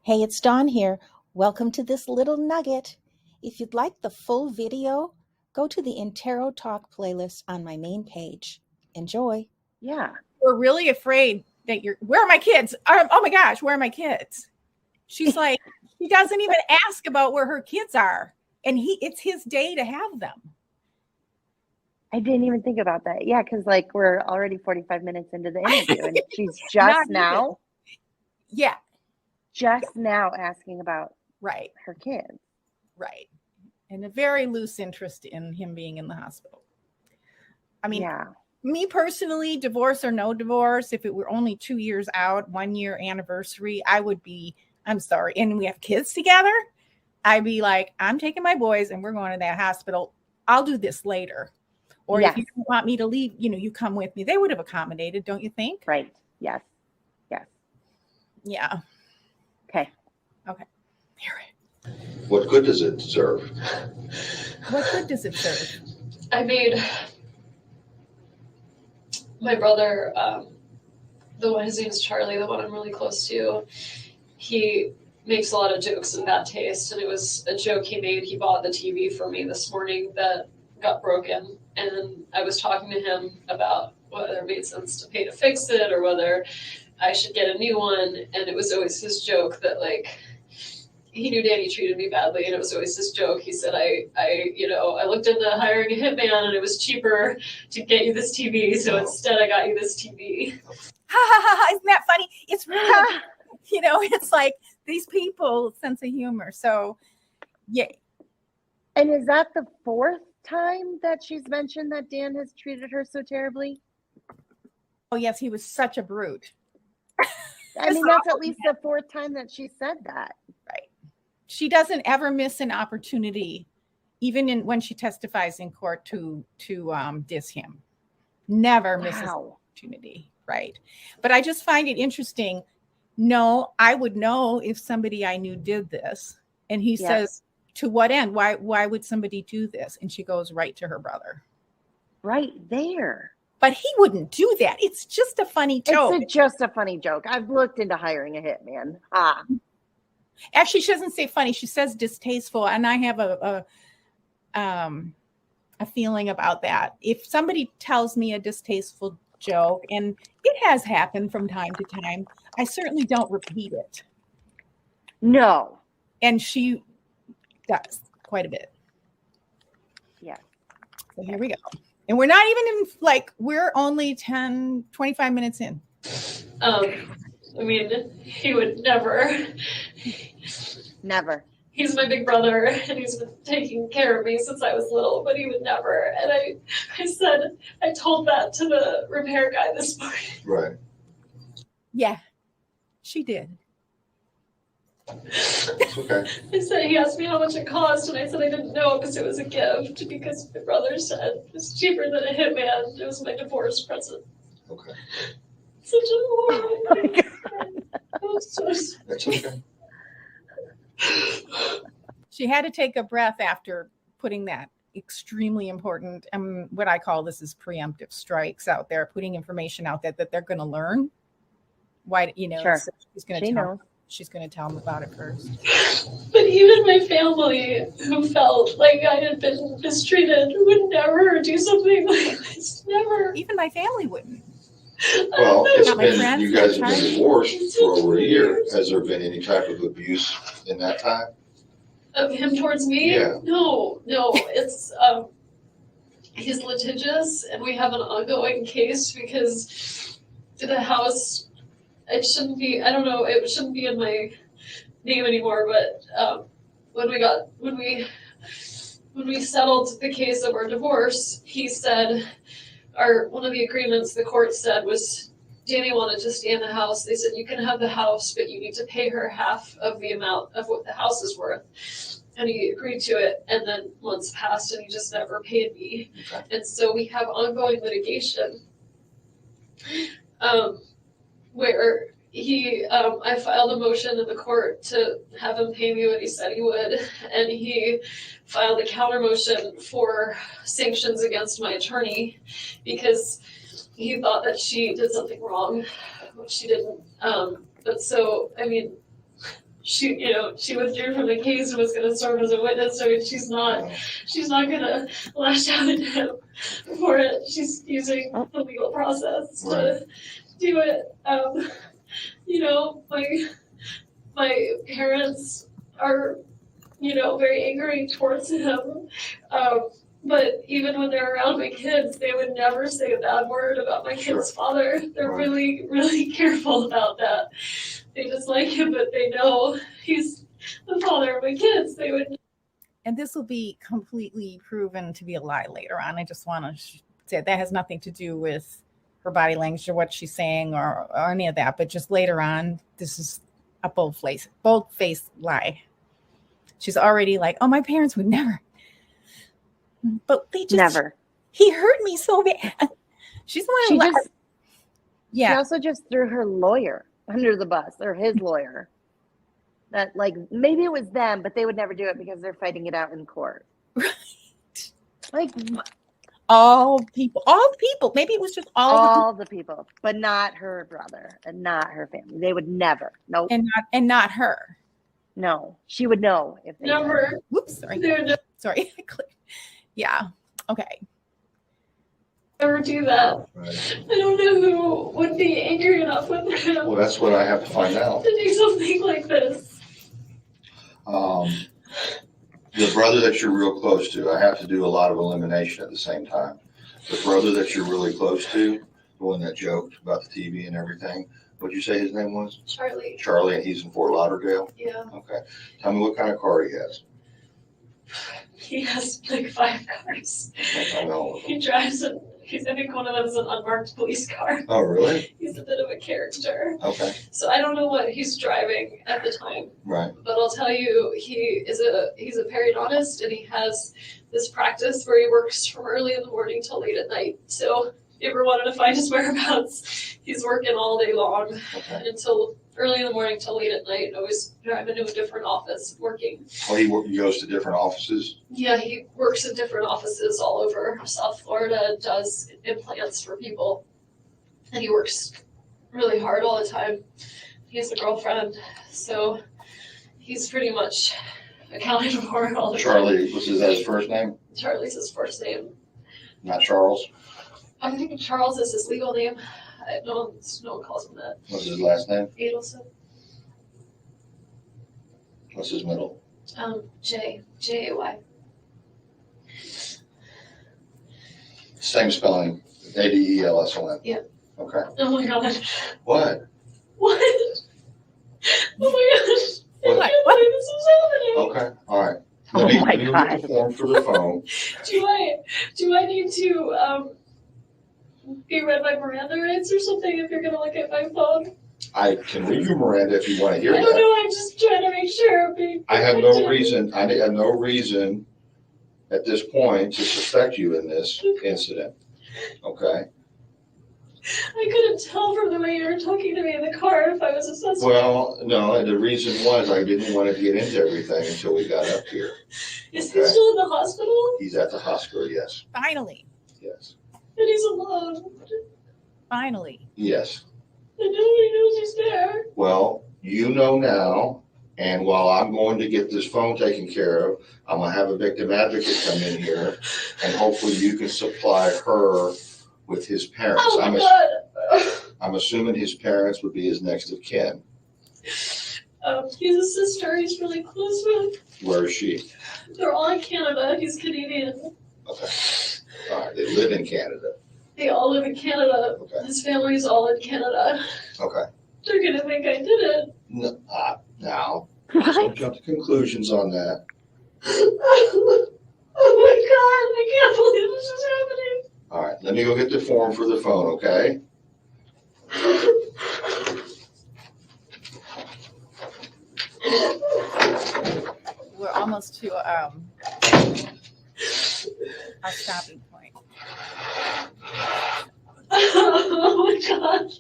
Hey, it's Dawn here. Welcome to this little nugget. If you'd like the full video, go to the Interro Talk playlist on my main page. Enjoy. Yeah. We're really afraid that where are my kids? Oh my gosh, where are my kids? She's like, she doesn't even ask about where her kids are. And it's his day to have them. I didn't even think about that. Yeah, because like we're already 45 minutes into the interview and she's just now. Yeah. Just now asking about right her kids. Right. And a very loose interest in him being in the hospital. I mean, me personally, divorce or no divorce, if it were only 2 years out, 1 year anniversary, I would be, I'm sorry, and we have kids together, I'd be like, I'm taking my boys and we're going to that hospital. I'll do this later. Or if you want me to leave, you come with me. They would have accommodated, don't you think? Right. Yes. Yes. Yeah. Okay. Hear it. What good does it serve? What good does it serve? I made my brother, the one, his name is Charlie, the one I'm really close to. He makes a lot of jokes in bad taste, and it was a joke he made. He bought the TV for me this morning that got broken, and I was talking to him about whether it made sense to pay to fix it or whether I should get a new one. And it was always his joke that, like, he knew Danny treated me badly, and it was always this joke. He said, I looked into hiring a hitman, and it was cheaper to get you this TV, so instead I got you this TV. Ha ha ha! Isn't that funny? It's really, it's like these people sense of humor. So, yeah. And is that the fourth time that she's mentioned that Dan has treated her so terribly? Oh yes, he was such a brute. I mean, that's at least the fourth time that she said that. Right. She doesn't ever miss an opportunity, even when she testifies in court to diss him. Never misses an opportunity. Right. But I just find it interesting. No, I would know if somebody I knew did this. And he says, to what end? Why would somebody do this? And she goes right to her brother. Right there. But he wouldn't do that. It's just a funny joke. It's just a funny joke. I've looked into hiring a hitman. Actually, she doesn't say funny. She says distasteful. And I have a feeling about that. If somebody tells me a distasteful joke, and it has happened from time to time, I certainly don't repeat it. No. And she does quite a bit. Yeah. So here we go. And we're not even in, we're only 25 minutes in. I mean, he would never. Never. He's my big brother, and he's been taking care of me since I was little, but he would never. And I told that to the repair guy this morning. Right. Yeah, she did. It's okay. I said, he asked me how much it cost, and I said I didn't know because it was a gift, because my brother said it's cheaper than a hitman. It was my divorce present. Okay. Such a horrible That's okay. She had to take a breath after putting that extremely important, what I call this is preemptive strikes out there, putting information out there that they're going to learn. Why, Sure. So she's going to tell them about it first. But even my family, who felt like I had been mistreated, would never do something like this. Never. Even my family wouldn't. Well, you guys have been divorced for over a year. Has there been any type of abuse in that time? Of him towards me? Yeah. No. It's he's litigious, and we have an ongoing case because the house, it shouldn't be in my name anymore, but when we settled the case of our divorce, he said, one of the agreements the court said was Danny wanted to stay in the house. They said, you can have the house, but you need to pay her half of the amount of what the house is worth. And he agreed to it. And then months passed, and he just never paid me. Okay. And so we have ongoing litigation where I filed a motion in the court to have him pay me what he said he would, and he filed a counter motion for sanctions against my attorney because he thought that she did something wrong, which she didn't. But so, I mean, she withdrew from the case and was going to serve as a witness, so she's not going to lash out at him for it. She's using the legal process to do it. My parents are, very angry towards him. But even when they're around my kids, they would never say a bad word about my kid's father. They're really, really careful about that. They dislike him, but they know he's the father of my kids. They would. And this will be completely proven to be a lie later on. I just want to say that has nothing to do with her body language or what she's saying or any of that. But just later on, this is a bold-faced lie. She's already like, oh, my parents would never. But they just never. He hurt me so bad. She's the one who She also just threw her lawyer under the bus, or his lawyer. That maybe it was them, but they would never do it because they're fighting it out in court. Like all people. Maybe it was just all the people, but not her brother and not her family. They would never. Nope. And not her. No, she would know if they never. Did. Whoops, sorry. Sorry. Yeah. Okay. Never do that. Right. I don't know who would be angry enough with him. Well, that's what I have to find out. To do something like this. The brother that you're real close to, I have to do a lot of elimination at the same time. The brother that you're really close to, the one that joked about the TV and everything, what'd you say his name was? Charlie. Charlie, and he's in Fort Lauderdale? Yeah. Okay. Tell me what kind of car he has. He has 5 cars. I know. He drives I think one of them is an unmarked police car. Oh, really? He's a bit of a character. Okay. So I don't know what he's driving at the time. Right. But I'll tell you, he's a periodontist, and he has this practice where he works from early in the morning till late at night. So if you ever wanted to find his whereabouts, he's working all day long until early in the morning till late at night, always driving to a different office working. Oh, he goes to different offices? Yeah, he works in different offices all over South Florida, does implants for people. And he works really hard all the time. He has a girlfriend, so he's pretty much accounted for all the time. Charlie, was that his first name? Charlie's his first name. Not Charles? I think Charles is his legal name. No one calls him that. What's his last name? Adelson. What's his middle? J-A-Y. Same spelling. Adelson. Yeah. Okay. Oh my god. What? What? Oh my gosh. What? I can't believe this is happening. Okay. All right. Oh my Let me God. get the form for the phone. Do I need to be read my Miranda rights or something if you're gonna look at my phone? I can read you Miranda if you want to hear I don't that. know, I'm just trying to make sure. I have no reason at this point to suspect you in this incident. Okay? I couldn't tell from the way you were talking to me in the car if I was a suspect. Well, no, the reason was I didn't want to get into everything until we got up here. Is he still in the hospital? He's at the hospital, yes. Finally. Yes. And he's alone. Finally. Yes. And nobody knows he's there. Well, you know now, and while I'm going to get this phone taken care of, I'm going to have a victim advocate come in here, and hopefully you can supply her with his parents. Oh my God. I'm assuming his parents would be his next of kin. He's a sister he's really close with. Where is she? They're all in Canada. He's Canadian. Okay. All right. They live in Canada. They all live in Canada. Okay. His family's all in Canada. Okay. They're gonna think I did it. No, now, don't jump to conclusions on that. Oh my God, I can't believe this is happening. All right. Let me go get the form for the phone, okay? We're almost to a stopping point. Oh my God.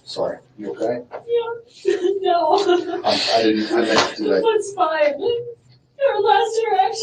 Sorry. You okay? Yeah. No. I meant to do that. That's fine. Our last interaction